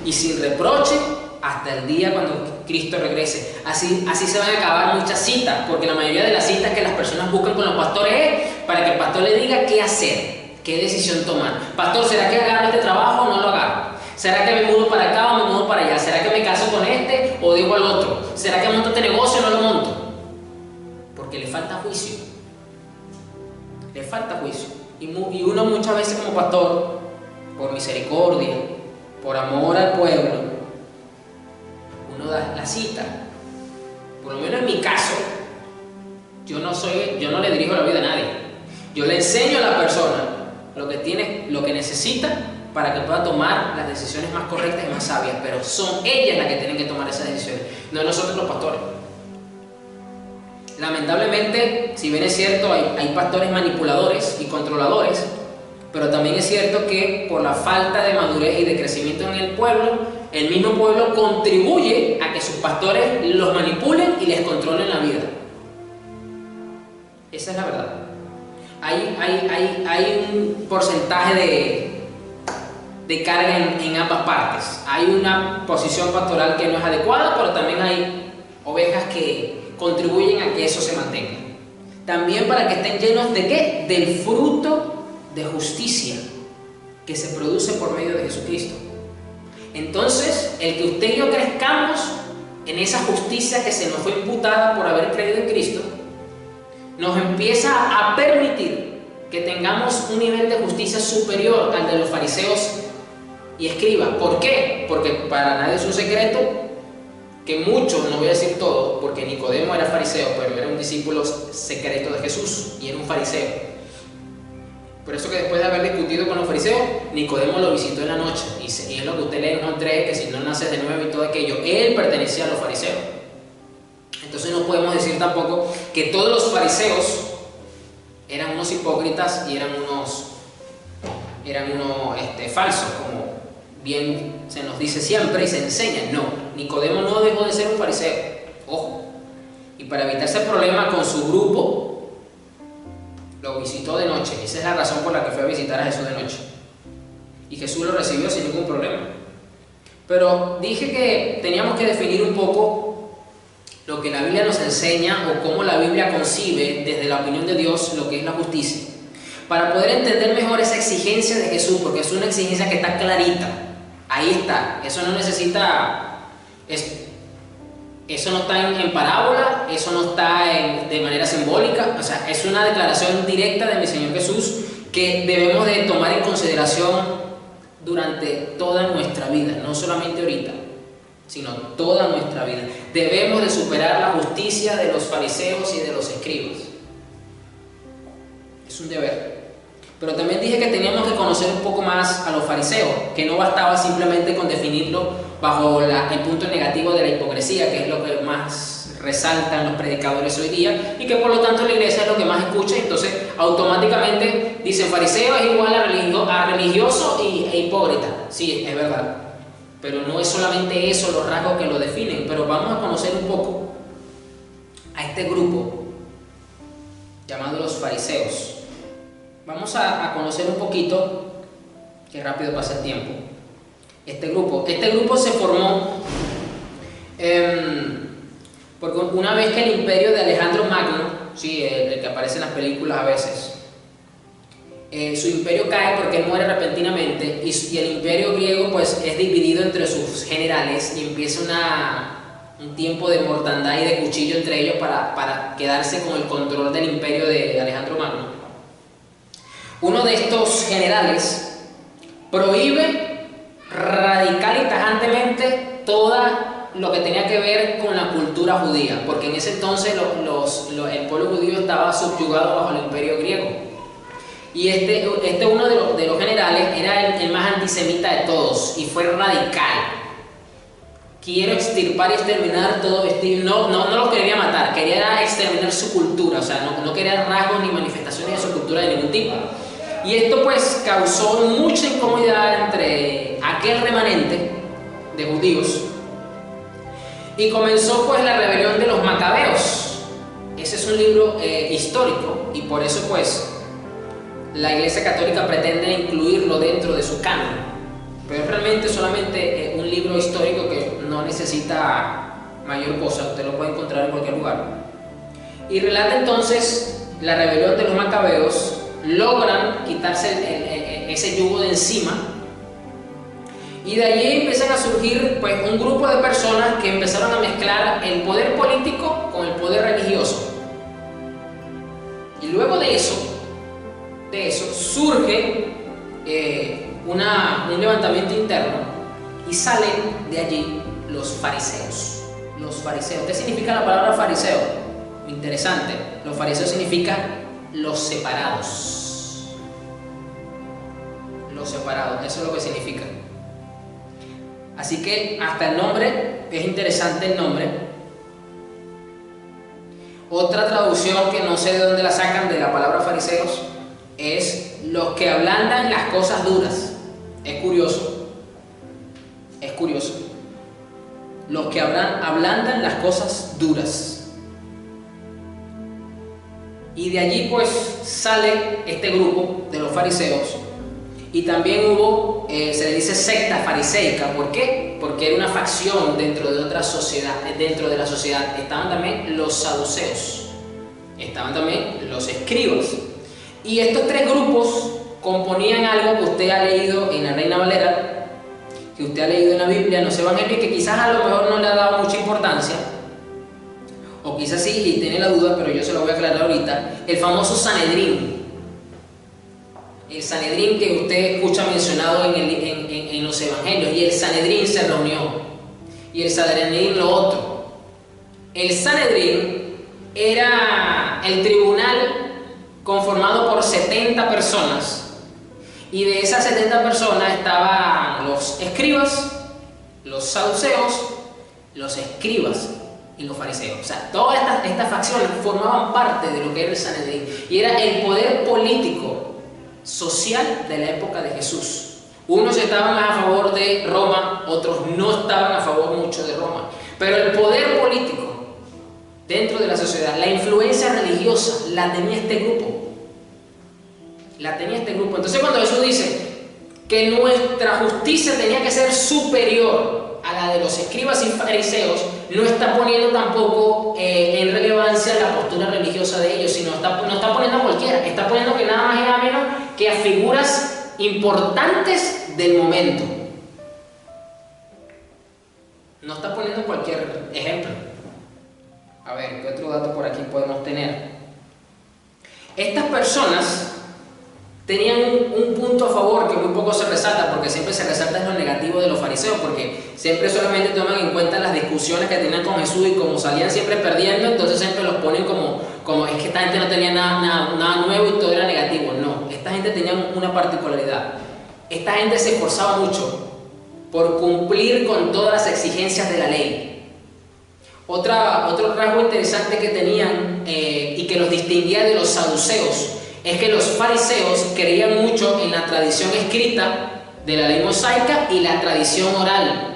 y sin reproche hasta el día cuando Cristo regrese. Así se van a acabar muchas citas, porque la mayoría de las citas que las personas buscan con los pastores es para que el pastor le diga qué hacer, qué decisión tomar. Pastor, ¿será que agarro este trabajo o no lo agarro? ¿Será que me mudo para acá o me mudo para allá? ¿Será que me caso con este o digo al otro? ¿Será que monto este negocio o no lo monto? Porque le falta juicio. Le falta juicio. Y uno muchas veces como pastor, por misericordia, por amor al pueblo, uno da la cita. Por lo menos en mi caso, yo no le dirijo la vida a nadie. Yo le enseño a la persona lo que necesita para que pueda tomar las decisiones más correctas y más sabias, pero son ellas las que tienen que tomar esas decisiones, no nosotros los pastores. Lamentablemente, si bien es cierto, hay pastores manipuladores y controladores, pero también es cierto que por la falta de madurez y de crecimiento en el pueblo, el mismo pueblo contribuye a que sus pastores los manipulen y les controlen la vida. Esa es la verdad. Hay un porcentaje de carga en ambas partes. Hay una posición pastoral que no es adecuada, pero también hay ovejas que contribuyen a que eso se mantenga. También para que estén llenos ¿de qué? Del fruto de justicia que se produce por medio de Jesucristo. Entonces, el que usted y yo crezcamos en esa justicia que se nos fue imputada por haber creído en Cristo, nos empieza a permitir que tengamos un nivel de justicia superior al de los fariseos y escribas. ¿Por qué? Porque para nadie es un secreto que muchos, no voy a decir todos, porque Nicodemo era fariseo, pero era un discípulo secreto de Jesús y era un fariseo. Por eso que después de haber discutido con los fariseos, Nicodemo lo visitó en la noche. Y es lo que usted lee en Juan 3, que si no naces de nuevo y todo aquello. Él pertenecía a los fariseos. Entonces no podemos decir tampoco que todos los fariseos eran unos hipócritas y eran unos falsos, como bien se nos dice siempre y se enseña. No, Nicodemo no dejó de ser un fariseo. Ojo. Y para evitar ese problema con su grupo, lo visitó de noche. Esa es la razón por la que fue a visitar a Jesús de noche. Y Jesús lo recibió sin ningún problema. Pero dije que teníamos que definir un poco lo que la Biblia nos enseña o cómo la Biblia concibe desde la opinión de Dios lo que es la justicia. Para poder entender mejor esa exigencia de Jesús, porque es una exigencia que está clarita. Ahí está. Eso no necesita... Eso no está en parábola, eso no está de manera simbólica, o sea, es una declaración directa de mi Señor Jesús que debemos de tomar en consideración durante toda nuestra vida, no solamente ahorita, sino toda nuestra vida. Debemos de superar la justicia de los fariseos y de los escribas. Es un deber. Pero también dije que teníamos que conocer un poco más a los fariseos, que no bastaba simplemente con definirlo bajo el punto negativo de la hipocresía, que es lo que más resaltan los predicadores hoy día, y que por lo tanto la iglesia es lo que más escucha. Entonces automáticamente dicen fariseo es igual a religioso e hipócrita. Sí, es verdad, pero no es solamente eso los rasgos que lo definen. Pero vamos a conocer un poco a este grupo llamado los fariseos. Vamos a conocer un poquito, que rápido pasa el tiempo, este grupo. Este grupo se formó porque una vez que el imperio de Alejandro Magno, sí, el que aparece en las películas a veces, su imperio cae porque él muere repentinamente y el imperio griego pues es dividido entre sus generales y empieza un tiempo de mortandad y de cuchillo entre ellos para quedarse con el control del imperio de Alejandro Magno. Uno de estos generales prohíbe radical y tajantemente todo lo que tenía que ver con la cultura judía, porque en ese entonces el pueblo judío estaba subyugado bajo el imperio griego. Y uno de los generales era el más antisemita de todos y fue radical. quiero extirpar y exterminar todo vestigio. No lo quería matar, quería exterminar su cultura, o sea, no quería rasgos ni manifestaciones de su cultura de ningún tipo. Y esto pues causó mucha incomodidad entre aquel remanente de judíos y comenzó pues la rebelión de los macabeos. Ese es un libro histórico y por eso pues la Iglesia Católica pretende incluirlo dentro de su canon, pero es realmente solamente un libro histórico que no necesita mayor cosa, usted lo puede encontrar en cualquier lugar. Y relata entonces la rebelión de los macabeos, logran quitarse ese yugo de encima y de allí empiezan a surgir pues un grupo de personas que empezaron a mezclar el poder político con el poder religioso. Y luego de eso surge un levantamiento interno y salen de allí los fariseos. Los fariseos. ¿Qué significa la palabra fariseo? Interesante. Los fariseos significa los separados. Los separados, eso es lo que significa. Así que hasta el nombre, es interesante el nombre. Otra traducción que no sé de dónde la sacan de la palabra fariseos es los que ablandan las cosas duras. Es curioso. Es curioso. Los que ablandan las cosas duras. Y de allí pues sale este grupo de los fariseos. Y también hubo, se le dice secta fariseica. ¿Por qué? Porque era una facción dentro de otra sociedad, dentro de la sociedad. Estaban también los saduceos, estaban también los escribas. Y estos tres grupos componían algo que usted ha leído en la Reina Valera, que usted ha leído en la Biblia, en los Evangelios, que quizás a lo mejor no le ha dado mucha importancia, o quizás sí y tiene la duda, pero yo se lo voy a aclarar ahorita. El famoso Sanedrín. El Sanedrín que usted escucha mencionado en los Evangelios. Y el Sanedrín se reunió. Y el Sanedrín lo otro. El Sanedrín era el tribunal conformado por 70 personas. Y de esas 70 personas estaban los escribas, los saduceos, los escribas y los fariseos. O sea, todas estas facciones formaban parte de lo que era el Sanedrín. Y era el poder político social de la época de Jesús. Unos estaban a favor de Roma, otros no estaban a favor mucho de Roma. Pero el poder político dentro de la sociedad, la influencia religiosa, la tenía este grupo. La tenía este grupo. Entonces cuando Jesús dice que nuestra justicia tenía que ser superior a la de los escribas y fariseos, no está poniendo tampoco en relevancia la postura religiosa de ellos, sino no está poniendo a cualquiera, está poniendo que nada más y nada menos que a figuras importantes del momento. No está poniendo cualquier ejemplo. A ver, ¿qué otro dato por aquí podemos tener? Estas personas tenían un punto a favor que muy poco se resalta, porque siempre se resalta en lo negativo de los fariseos, porque siempre solamente toman en cuenta las discusiones que tenían con Jesús, y como salían siempre perdiendo, entonces siempre los ponen como es que esta gente no tenía nada nuevo y todo era negativo. No, esta gente tenía una particularidad. Esta gente se esforzaba mucho por cumplir con todas las exigencias de la ley. Otro rasgo interesante que tenían y que los distinguía de los saduceos es que los fariseos creían mucho en la tradición escrita de la ley mosaica y la tradición oral.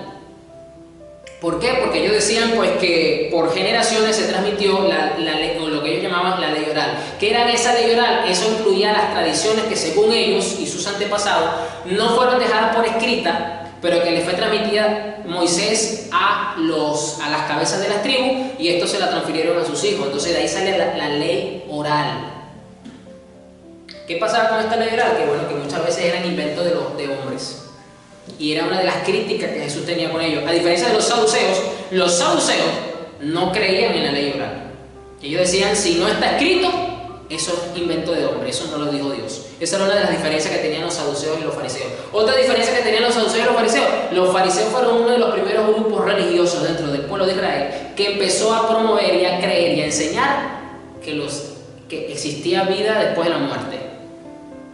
¿Por qué? Porque ellos decían pues que por generaciones se transmitió la ley, o lo que ellos llamaban la ley oral. ¿Qué era esa ley oral? Eso incluía las tradiciones que según ellos y sus antepasados no fueron dejadas por escrita, pero que les fue transmitida Moisés a las cabezas de las tribus, y esto se la transfirieron a sus hijos. Entonces de ahí sale la ley oral. ¿Qué pasaba con esta ley oral? Que bueno, que muchas veces eran inventos de hombres. Y era una de las críticas que Jesús tenía con ellos. A diferencia de los saduceos no creían en la ley oral. Ellos decían, si no está escrito, eso es invento de hombre, eso no lo dijo Dios. Esa era una de las diferencias que tenían los saduceos y los fariseos. Otra diferencia que tenían los saduceos y los fariseos fueron uno de los primeros grupos religiosos dentro del pueblo de Israel que empezó a promover y a creer y a enseñar que existía vida después de la muerte.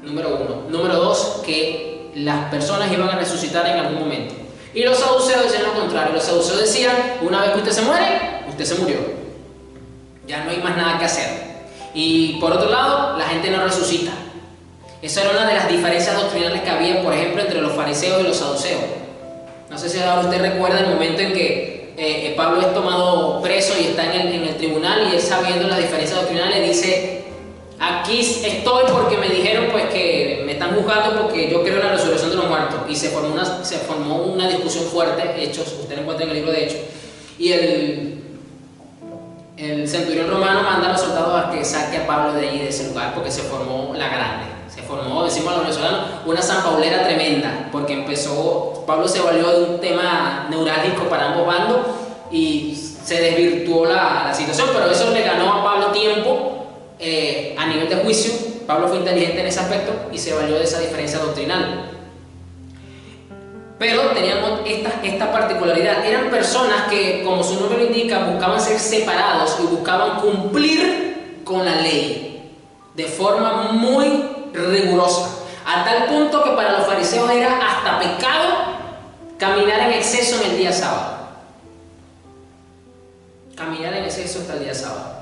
Número uno. Número dos, que las personas iban a resucitar en algún momento. Y los saduceos decían lo contrario. Los saduceos decían, una vez que usted se muere, usted se murió. Ya no hay más nada que hacer. Y por otro lado, la gente no resucita. Esa era una de las diferencias doctrinales que había, por ejemplo, entre los fariseos y los saduceos. No sé si ahora usted recuerda el momento en que Pablo es tomado preso y está en el tribunal, y él, sabiendo las diferencias doctrinales, dice: aquí estoy porque me dijeron pues que me están juzgando porque yo creo en la resurrección de los muertos. Y se formó una discusión fuerte. Hechos, usted lo encuentra en el libro de Hechos. Y el centurión romano manda a los soldados a que saque a Pablo de allí, de ese lugar, porque se formó la grande. Se formó, decimos a los venezolanos, una sanpaulera tremenda, porque Pablo se valió de un tema neurálgico para ambos bandos y se desvirtuó la situación, pero eso le ganó a Pablo tiempo a nivel de juicio. Pablo fue inteligente en ese aspecto y se valió de esa diferencia doctrinal. Pero teníamos esta particularidad. Eran personas que, como su nombre lo indica, buscaban ser separados y buscaban cumplir con la ley de forma muy rigurosa, a tal punto que para los fariseos era hasta pecado caminar en exceso en el día sábado. Caminar en exceso hasta el día sábado.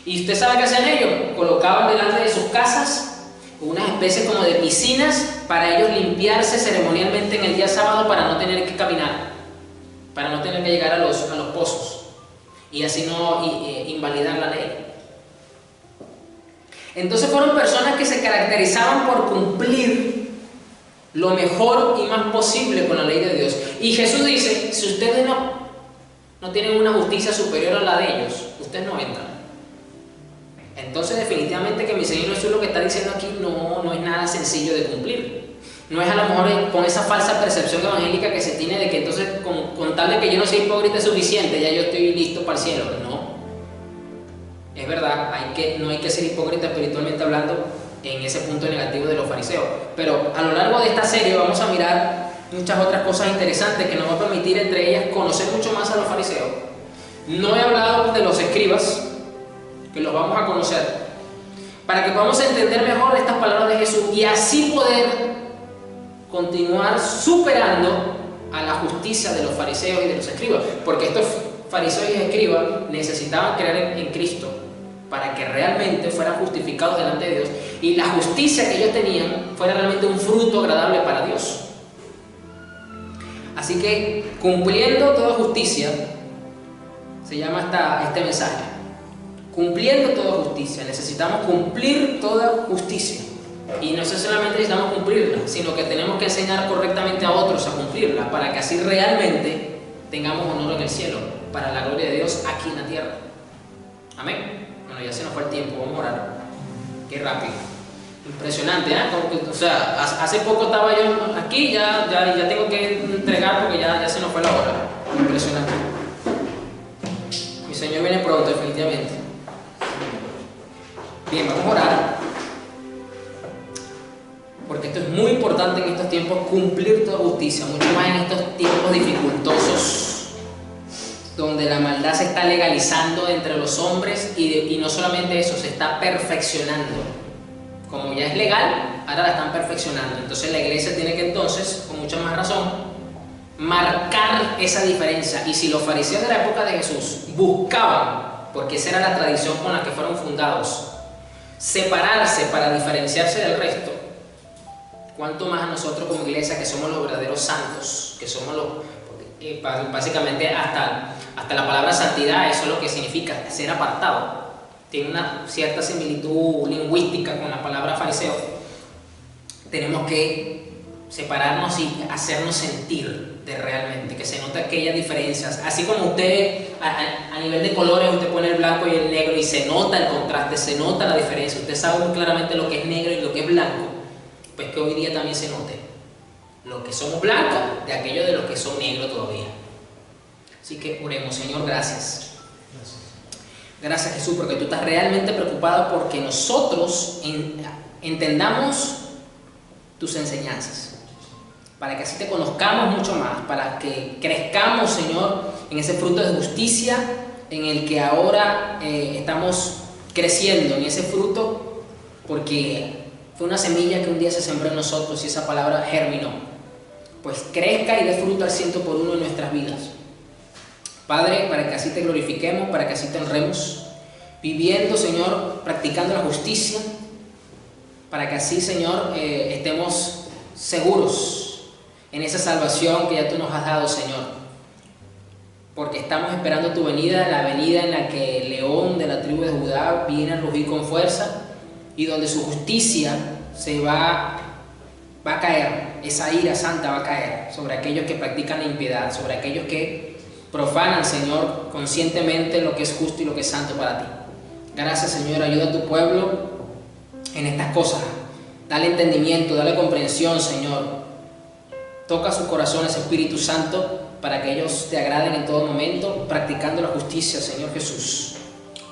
Y usted sabe qué hacían ellos: colocaban delante de sus casas unas especies como de piscinas para ellos limpiarse ceremonialmente en el día sábado, para no tener que caminar, para no tener que llegar a los pozos y así no invalidar la ley. Entonces fueron personas que se caracterizaban por cumplir lo mejor y más posible con la ley de Dios. Y Jesús dice: si ustedes no tienen una justicia superior a la de ellos, ustedes no entran. Entonces definitivamente que mi Señor Jesús lo que está diciendo aquí no es nada sencillo de cumplir. No es a lo mejor con esa falsa percepción evangélica que se tiene de que entonces con tal de que yo no sea hipócrita es suficiente, ya yo estoy listo para el cielo. No. Es verdad, no hay que ser hipócrita espiritualmente hablando en ese punto negativo de los fariseos. Pero a lo largo de esta serie vamos a mirar muchas otras cosas interesantes que nos va a permitir, entre ellas, conocer mucho más a los fariseos. No he hablado de los escribas, que los vamos a conocer, para que podamos entender mejor estas palabras de Jesús y así poder continuar superando a la justicia de los fariseos y de los escribas, porque estos fariseos y escribas necesitaban creer en Cristo para que realmente fueran justificados delante de Dios y la justicia que ellos tenían fuera realmente un fruto agradable para Dios. Así que cumpliendo toda justicia se llama este mensaje. Cumpliendo toda justicia. Necesitamos cumplir toda justicia. Y no solamente necesitamos cumplirla, sino que tenemos que enseñar correctamente a otros a cumplirla, para que así realmente tengamos honor en el cielo, para la gloria de Dios aquí en la tierra. Amén. Bueno, ya se nos fue el tiempo, vamos a orar. Qué rápido. Impresionante, ¿eh? O sea, hace poco estaba yo aquí, ya tengo que entregar porque ya se nos fue la hora. Impresionante. Mi Señor viene pronto, definitivamente. Bien, vamos a orar, porque esto es muy importante en estos tiempos, cumplir toda justicia, mucho más en estos tiempos dificultosos, donde la maldad se está legalizando entre los hombres y no solamente eso, se está perfeccionando. Como ya es legal, ahora la están perfeccionando. Entonces la iglesia tiene que entonces, con mucha más razón, marcar esa diferencia. Y si los fariseos de la época de Jesús buscaban, porque esa era la tradición con la que fueron fundados, separarse para diferenciarse del resto, cuánto más a nosotros como iglesia, que somos los verdaderos santos, que somos básicamente hasta la palabra santidad, eso es lo que significa ser apartado. Tiene una cierta similitud lingüística con la palabra fariseo. Tenemos que separarnos y hacernos sentir de realmente, que se note aquellas diferencias. Así como usted a nivel de colores, usted pone el blanco y el negro y se nota el contraste, se nota la diferencia, usted sabe muy claramente lo que es negro y lo que es blanco, pues que hoy día también se note lo que somos blancos de aquellos de los que son negros todavía. Así que oremos. Señor, gracias. Gracias, Jesús, porque tú estás realmente preocupado porque nosotros entendamos tus enseñanzas, para que así te conozcamos mucho más, para que crezcamos, Señor, en ese fruto de justicia en el que ahora estamos creciendo, en ese fruto, porque fue una semilla que un día se sembró en nosotros y esa palabra germinó. pues crezca y dé fruto al 100 por 1 en nuestras vidas. Padre, para que así te glorifiquemos, para que así te honremos, viviendo, Señor, practicando la justicia, para que así, Señor, estemos seguros en esa salvación que ya tú nos has dado, Señor. Porque estamos esperando tu venida, la venida en la que el león de la tribu de Judá viene a rugir con fuerza y donde su justicia se va a caer, esa ira santa va a caer sobre aquellos que practican la impiedad, sobre aquellos que profanan, Señor, conscientemente lo que es justo y lo que es santo para ti. Gracias, Señor, ayuda a tu pueblo en estas cosas. Dale entendimiento, dale comprensión, Señor. Toca sus corazones, Espíritu Santo, para que ellos te agraden en todo momento, practicando la justicia, Señor Jesús.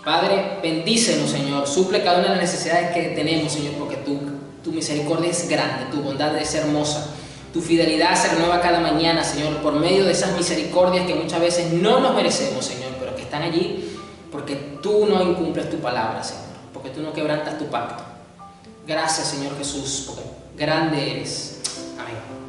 Padre, bendícenos, Señor. Suple cada una de las necesidades que tenemos, Señor, porque tu misericordia es grande, tu bondad es hermosa. Tu fidelidad se renueva cada mañana, Señor, por medio de esas misericordias que muchas veces no nos merecemos, Señor, pero que están allí porque tú no incumples tu palabra, Señor, porque tú no quebrantas tu pacto. Gracias, Señor Jesús, porque grande eres. Amén.